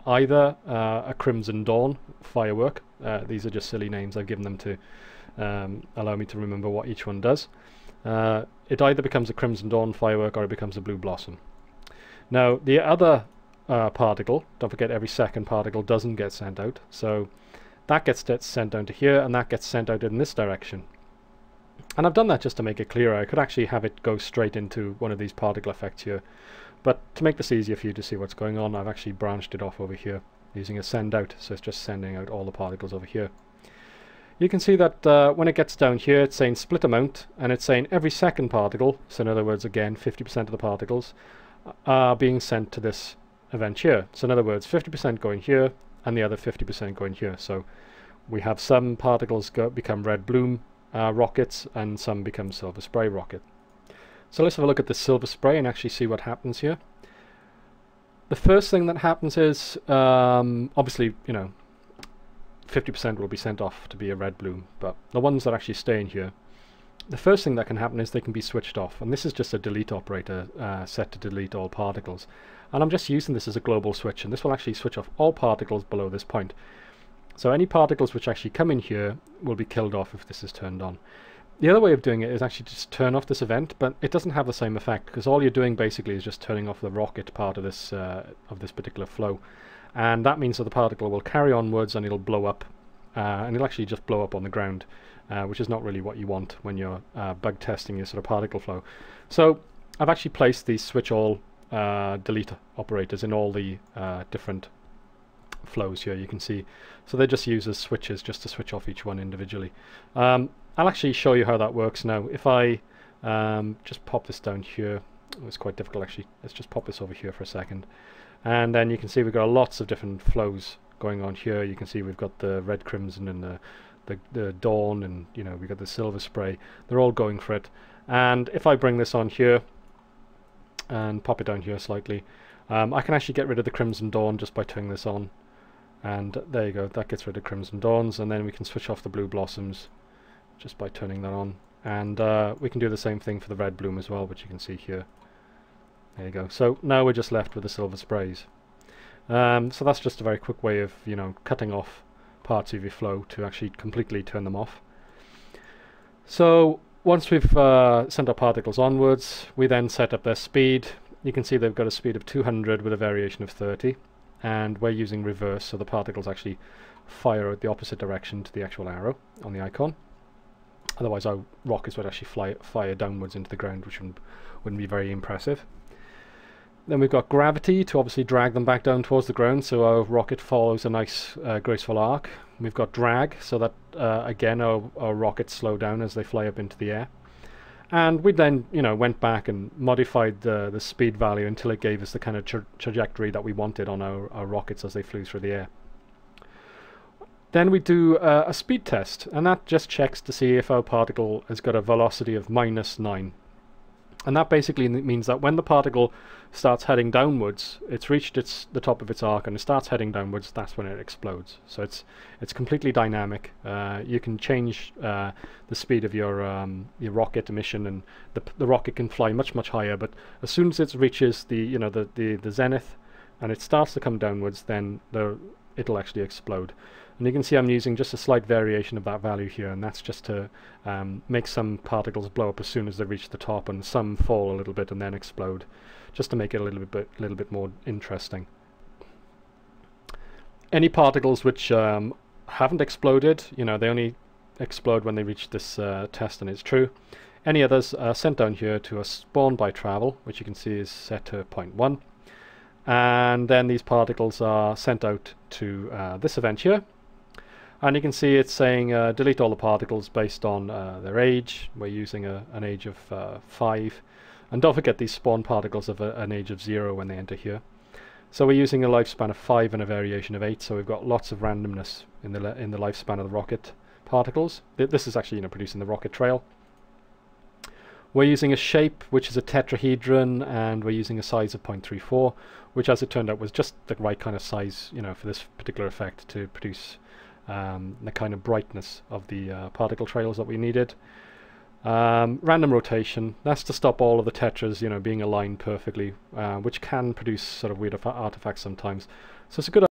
either a Crimson Dawn Firework. These are just silly names I've given them to allow me to remember what each one does. It either becomes a Crimson Dawn Firework or it becomes a Blue Blossom. Now the other particle, don't forget every second particle doesn't get sent out, so that gets sent down to here and that gets sent out in this direction. And I've done that just to make it clearer. I could actually have it go straight into one of these particle effects here, but to make this easier for you to see what's going on, I've actually branched it off over here using a send out, so it's just sending out all the particles over here. You can see that when it gets down here it's saying split amount, and it's saying every second particle, so in other words again 50% of the particles are being sent to this event here. So in other words 50% going here and the other 50% going here. So we have some particles become red bloom rockets and some become silver spray rocket. So let's have a look at the silver spray and actually see what happens here. The first thing that happens is obviously, you know, 50% will be sent off to be a red bloom, but the ones that actually stay in here, the first thing that can happen is they can be switched off, and this is just a delete operator set to delete all particles, and I'm just using this as a global switch, and this will actually switch off all particles below this point. So any particles which actually come in here will be killed off if this is turned on. The other way of doing it is actually just turn off this event, but it doesn't have the same effect because all you're doing basically is just turning off the rocket part of this particular flow, and that means that the particle will carry onwards and it'll blow up, and it'll actually just blow up on the ground, which is not really what you want when you're bug testing your sort of particle flow. So I've actually placed these switch all delete operators in all the different flows here, you can see. So they just use as switches just to switch off each one individually. I'll actually show you how that works now. If I just pop this down here, oh, it's quite difficult actually, let's just pop this over here for a second, and then you can see we've got lots of different flows going on here. You can see we've got the red crimson and the dawn, and you know we've got the silver spray. They're all going for it. And if I bring this on here and pop it down here slightly, I can actually get rid of the crimson dawn just by turning this on, and there you go, that gets rid of crimson dawns. And then we can switch off the blue blossoms just by turning that on, and we can do the same thing for the red bloom as well, which you can see here. There you go. So now we're just left with the silver sprays. So that's just a very quick way of, you know, cutting off parts of your flow to actually completely turn them off. So once we've sent our particles onwards, we then set up their speed. You can see they've got a speed of 200 with a variation of 30, and we're using reverse, so the particles actually fire out the opposite direction to the actual arrow on the icon. Otherwise our rockets would actually fire downwards into the ground, which wouldn't be very impressive. Then we've got gravity to obviously drag them back down towards the ground, so our rocket follows a nice graceful arc. We've got drag, so that again our rockets slow down as they fly up into the air. And we then, you know, went back and modified the speed value until it gave us the kind of trajectory that we wanted on our rockets as they flew through the air. Then we do a speed test, and that just checks to see if our particle has got a velocity of -9. And that basically means that when the particle starts heading downwards, it's reached the top of its arc and it starts heading downwards, that's when it explodes. So it's completely dynamic. You can change the speed of your rocket emission, and the rocket can fly much higher, but as soon as it reaches the zenith and it starts to come downwards, then it'll actually explode. And you can see I'm using just a slight variation of that value here, and that's just to make some particles blow up as soon as they reach the top, and some fall a little bit and then explode, just to make it a little bit more interesting. Any particles which haven't exploded, you know, they only explode when they reach this test, and it's true. Any others are sent down here to a spawn by travel, which you can see is set to 0.1, and then these particles are sent out to this event here. And you can see it's saying delete all the particles based on their age. We're using an age of 5. And don't forget these spawn particles of an age of 0 when they enter here. So we're using a lifespan of 5 and a variation of 8. So we've got lots of randomness in the lifespan of the rocket particles. This is actually, you know, producing the rocket trail. We're using a shape which is a tetrahedron, and we're using a size of 0.34, which as it turned out was just the right kind of size, you know, for this particular effect to produce the kind of brightness of the particle trails that we needed. Random rotation, that's to stop all of the tetras, you know, being aligned perfectly, which can produce sort of weird artifacts sometimes. So it's a good